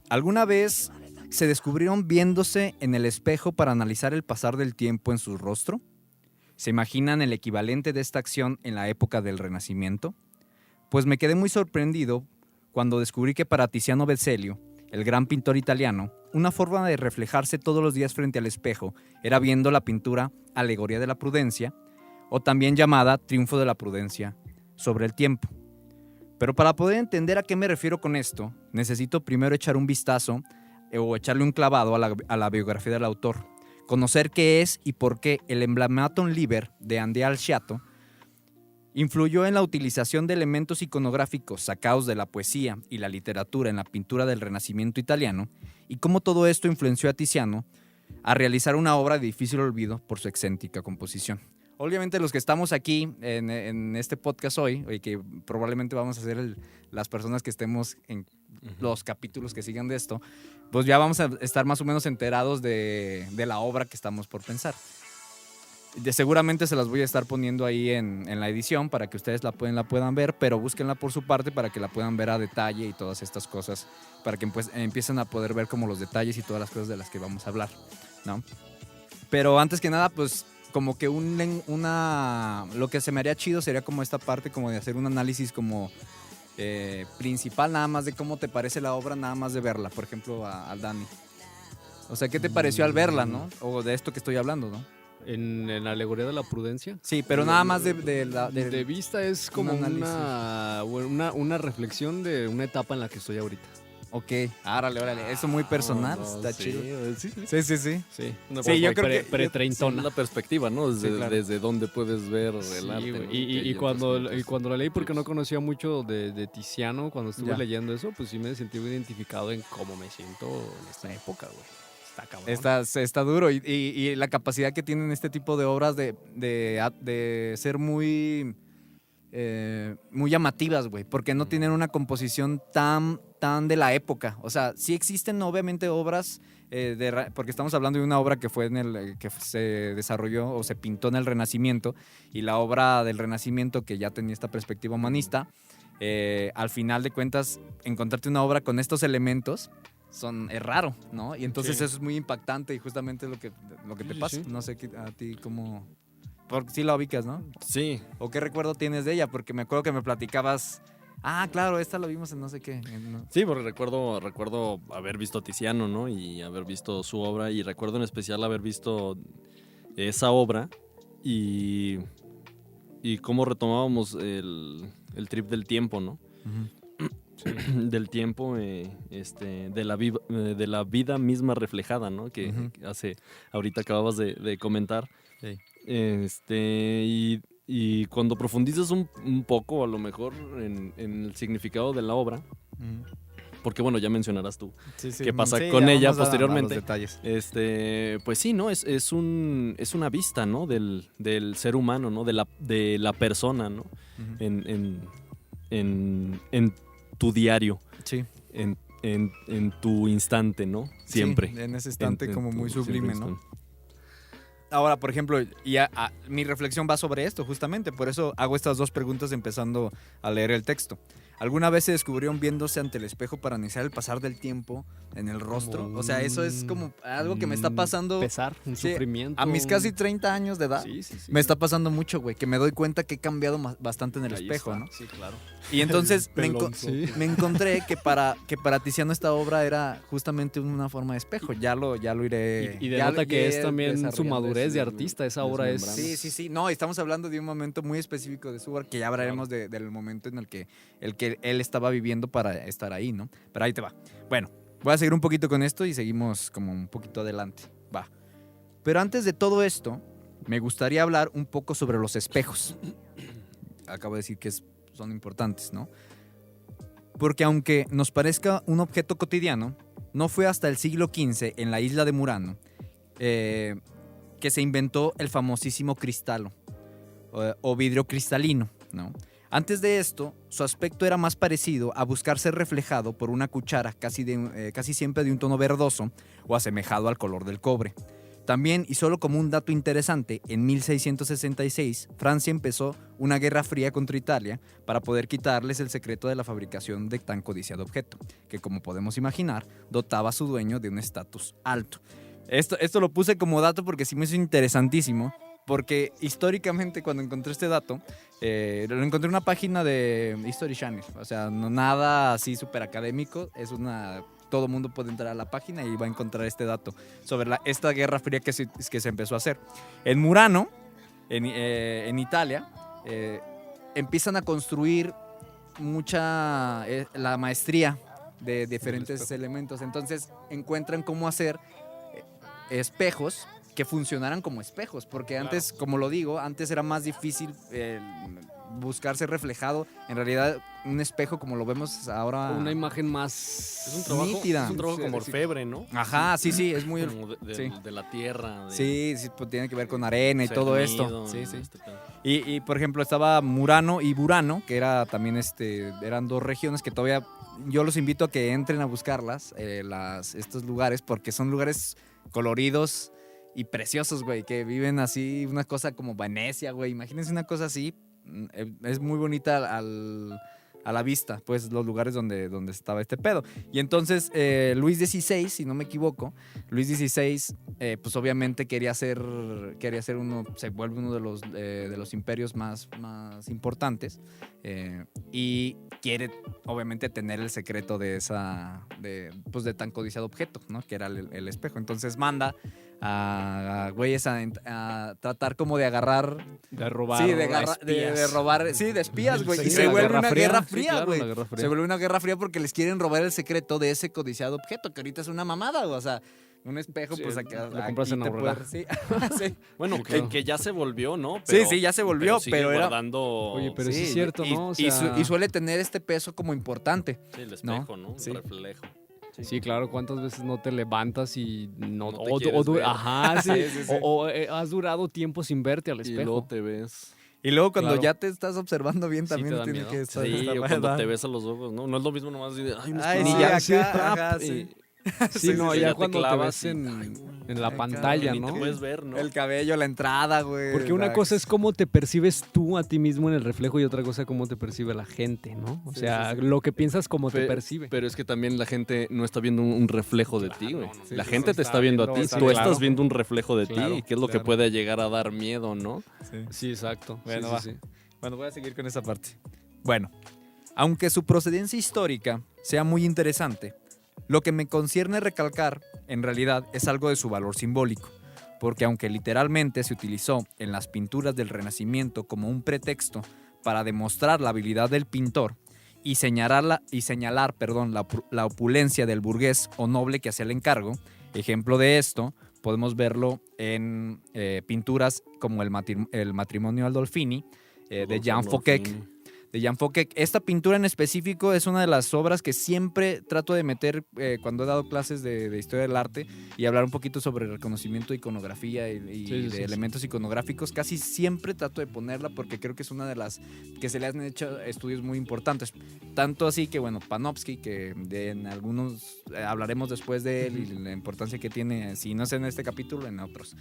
¿Alguna vez se descubrieron viéndose en el espejo para analizar el pasar del tiempo en su rostro? ¿Se imaginan el equivalente de esta acción en la época del Renacimiento? Pues me quedé muy sorprendido cuando descubrí que para Tiziano Vecellio, el gran pintor italiano, una forma de reflejarse todos los días frente al espejo era viendo la pintura Alegoría de la Prudencia, o también llamada Triunfo de la Prudencia, sobre el tiempo. Pero para poder entender a qué me refiero con esto, necesito primero echar un vistazo o echarle un clavado a la biografía del autor, conocer qué es y por qué el Emblematon Liber de Andrea Alciato influyó en la utilización de elementos iconográficos sacados de la poesía y la literatura en la pintura del Renacimiento italiano, y cómo todo esto influenció a Tiziano a realizar una obra de difícil olvido por su excéntrica composición. Obviamente los que estamos aquí en este podcast hoy, y que probablemente vamos a ser las personas que estemos en los capítulos que sigan de esto, pues ya vamos a estar más o menos enterados de la obra que estamos por pensar. Seguramente se las voy a estar poniendo ahí en la edición para que ustedes la puedan ver, pero búsquenla por su parte para que la puedan ver a detalle y todas estas cosas, para que empiecen a poder ver como los detalles y todas las cosas de las que vamos a hablar, ¿no? Pero antes que nada, pues como que lo que se me haría chido sería como esta parte como de hacer un análisis como principal nada más de cómo te parece la obra, nada más de verla, por ejemplo al Dani. O sea, ¿qué te pareció al verla, no? O de esto que estoy hablando, ¿no? En la Alegoría de la Prudencia. Sí, pero nada más de vista es como una reflexión de una etapa en la que estoy ahorita. Ok, órale, eso muy personal, está sí, chido. Sí. Sí, yo creo que pre-treintona. La perspectiva, ¿no? Desde dónde puedes ver el arte. ¿no? Y cuando la leí, porque no conocía mucho de Tiziano, cuando estuve leyendo eso, pues sí me sentí identificado en cómo me siento en esta época, güey. Está cabrón. Está duro y la capacidad que tienen este tipo de obras de ser muy llamativas, güey, porque no tienen una composición tan de la época. O sea, sí existen obviamente obras, porque estamos hablando de una obra que fue que se desarrolló o se pintó en el Renacimiento, y la obra del Renacimiento que ya tenía esta perspectiva humanista, al final de cuentas, encontrarte una obra con estos elementos es raro, ¿no? Y entonces eso es muy impactante y justamente lo que te pasa. Sí. No sé a ti cómo... Porque sí la ubicas, ¿no? Sí. ¿O qué recuerdo tienes de ella? Porque me acuerdo que me platicabas... Ah, claro, esta la vimos en no sé qué. Sí, porque recuerdo haber visto a Tiziano, ¿no? Y haber visto su obra. Y recuerdo en especial haber visto esa obra y cómo retomábamos el trip del tiempo, ¿no? Uh-huh. Sí. Del tiempo, de la vida misma reflejada, ¿no? Que ahorita acababas de comentar. Sí. Y cuando profundizas un poco, a lo mejor, en el significado de la obra, porque bueno, ya mencionarás tú qué pasa con ella posteriormente. A los detalles. Pues sí, ¿no? Es una vista, ¿no? Del ser humano, ¿no? De la persona, ¿no? Uh-huh. En tu diario. Sí. En tu instante, ¿no? Siempre. Sí, en ese instante como muy sublime, ¿no? Ahora, por ejemplo, mi reflexión va sobre esto, justamente. Por eso hago estas dos preguntas empezando a leer el texto. ¿Alguna vez se descubrieron viéndose ante el espejo para analizar el pasar del tiempo en el rostro? O sea, eso es como algo que me está pasando... Pesar, un sufrimiento. A mis casi 30 años de edad, me está pasando mucho, güey, que me doy cuenta que he cambiado bastante en el espejo, ¿no? Sí, claro. Y entonces me encontré que para Tiziano esta obra era justamente una forma de espejo. Ya lo iré... Y denota que es también su madurez de artista, esa obra es... Sí. No, estamos hablando de un momento muy específico de su obra, que ya hablaremos del momento en el que él estaba viviendo para estar ahí, ¿no? Pero ahí te va. Bueno, voy a seguir un poquito con esto y seguimos como un poquito adelante. Va. Pero antes de todo esto, me gustaría hablar un poco sobre los espejos. Acabo de decir que son importantes, ¿no? Porque aunque nos parezca un objeto cotidiano, no fue hasta el siglo XV, en la isla de Murano, que se inventó el famosísimo cristalo o vidrio cristalino, ¿no? Antes de esto, su aspecto era más parecido a buscar ser reflejado por una cuchara casi siempre de un tono verdoso o asemejado al color del cobre. También, y solo como un dato interesante, en 1666 Francia empezó una guerra fría contra Italia para poder quitarles el secreto de la fabricación de tan codiciado objeto, que como podemos imaginar, dotaba a su dueño de un estatus alto. Esto lo puse como dato porque sí me hizo interesantísimo, porque históricamente cuando encontré este dato, lo encontré en una página de History Channel, o sea, no nada así súper académico, todo mundo puede entrar a la página y va a encontrar este dato sobre esta guerra fría que se empezó a hacer. En Murano, en Italia, empiezan a construir la maestría de diferentes elementos. Entonces encuentran cómo hacer espejos que funcionaran como espejos, porque antes, como lo digo, antes era más difícil buscarse reflejado. En realidad, un espejo como lo vemos ahora, una imagen más es un trabajo, nítida. Es un trabajo como orfebre, ¿no? Ajá, sí, es muy... Como de la tierra. Sí, pues tiene que ver con arena y todo esto. Sí. Este Y, por ejemplo, estaba Murano y Burano, que era también eran dos regiones que todavía yo los invito a que entren a buscarlas, estos lugares, porque son lugares coloridos y preciosos, güey, que viven así, una cosa como Venecia, güey. Imagínense una cosa así. Es muy bonita a la vista, pues, los lugares donde estaba este pedo. Y entonces, Luis XVI, si no me equivoco, Luis XVI, pues obviamente quería ser se vuelve uno de los imperios más importantes, y quiere, obviamente, tener el secreto de tan codiciado objeto, ¿no? Que era el espejo. Entonces manda a güeyes a tratar como de agarrar, de robar, sí, de robar, sí, de espías, güey, y Sí, se la vuelve Guerra una Fría. guerra Sí, fría, claro, güey. la Guerra Fría. Se vuelve una guerra fría porque les quieren robar el secreto de ese codiciado objeto, que ahorita es una mamada, güey. O sea, un espejo, Sí, pues acá lo compras en te Aurrera. puede- sí, sí. Bueno, Sí, claro. que ya se volvió, ¿no? Sí, ya se volvió, sigue pero era... guardando Oye, pero sí es cierto, ¿no? O y sea- suele tener este peso como importante. sí, el espejo, ¿no? Sí. Un reflejo. Sí, claro, ¿cuántas veces no te levantas y no No te quieres ver. ajá, sí. Sí, sí. Has durado tiempo sin verte al Y espejo. luego te ves. Y luego cuando Claro. ya te estás observando bien Sí, también te da tiene miedo. que estar... Sí, estar o cuando raro. te ves a los ojos, ¿no? No es lo mismo nomás decir, ay, un Ay, espejo. sí, Ah, acá, sí, ajá, y- sí. Sí, no, sí, ya ya te cuando te clavas ves y- en la Acá, pantalla, ni ¿no? te puedes ver, ¿no? El cabello, la entrada, güey. Porque una cosa es cómo te percibes tú a ti mismo en el reflejo y otra cosa cómo te percibe la gente, ¿no? O Sí, sea, sí, sí. lo que piensas como te Pe- percibe. Pero es que también la gente no está viendo un reflejo de ti, güey. no, sí, La sí, gente sí, te está viendo a ti. está Tú claro. estás viendo un reflejo de Claro, ti, que es lo que claro. puede llegar a dar miedo, ¿no? Sí, exacto. Bueno, Sí, va. sí, sí. Bueno, voy a seguir con esa parte. Bueno, aunque su procedencia histórica sea muy interesante, lo que me concierne recalcar, en realidad, es algo de su valor simbólico, porque aunque literalmente se utilizó en las pinturas del Renacimiento como un pretexto para demostrar la habilidad del pintor y señalar la opulencia del burgués o noble que hacía el encargo, ejemplo de esto podemos verlo en pinturas como el matrimonio Aldolfini, de Jean Fouquet. Esta pintura en específico es una de las obras que siempre trato de meter cuando he dado clases de historia del arte y hablar un poquito sobre reconocimiento de iconografía y de elementos iconográficos. Casi siempre trato de ponerla porque creo que es una de las que se le han hecho estudios muy importantes. Tanto así que, bueno, Panofsky, que en algunos hablaremos después de él y la importancia que tiene, si no es en este capítulo, en otros,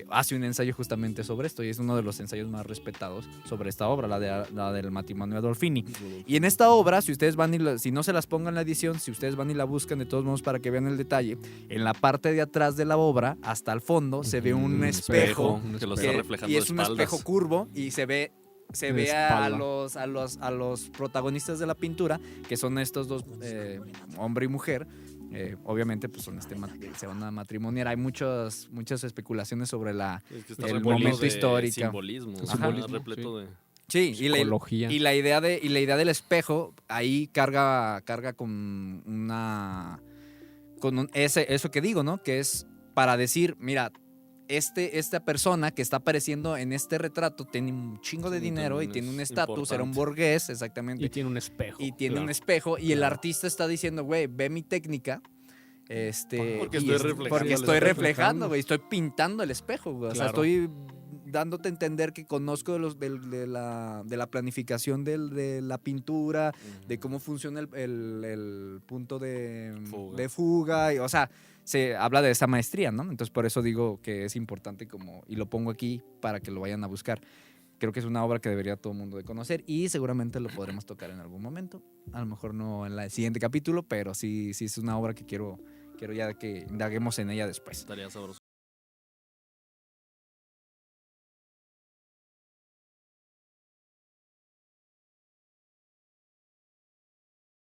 hace un ensayo justamente sobre esto y es uno de los ensayos más respetados sobre esta obra, la del matrimonio Adolfini. Y en esta obra, si ustedes van si no se las pongan en la edición, si ustedes van y la buscan de todos modos para que vean el detalle, en la parte de atrás de la obra, hasta el fondo, se ve un espejo que lo está reflejando y es de un espaldas. espejo curvo y se ve De a espalda. los protagonistas de la pintura, que son estos dos, hombre y mujer. Obviamente, pues son se van a matrimoniar. Hay muchas especulaciones sobre Es que está el repleto momento de histórico. Simbolismo. Ajá. Simbolismo, repleto de... Sí, Psicología. y la idea del espejo ahí carga con eso que digo, ¿no? Que es para decir, mira, esta persona que está apareciendo en este retrato tiene un chingo de Sí, dinero y también tiene un es estatus, era un importante. burgués, exactamente. Y tiene un espejo. Y tiene un claro. espejo y el Claro. artista está diciendo, güey, ve mi técnica. Porque y estoy reflejando porque el estoy espejo. reflejando, güey, estoy pintando el espejo, güey. O sea, Claro. estoy dándote a entender que conozco de la planificación de la pintura, de cómo funciona el punto de fuga. O sea, se habla de esa maestría, ¿no? Entonces por eso digo que es importante y lo pongo aquí para que lo vayan a buscar. Creo que es una obra que debería todo el mundo de conocer y seguramente lo podremos tocar en algún momento. A lo mejor no en el siguiente capítulo, pero sí es una obra que quiero ya que indaguemos en ella después. Estaría sabroso.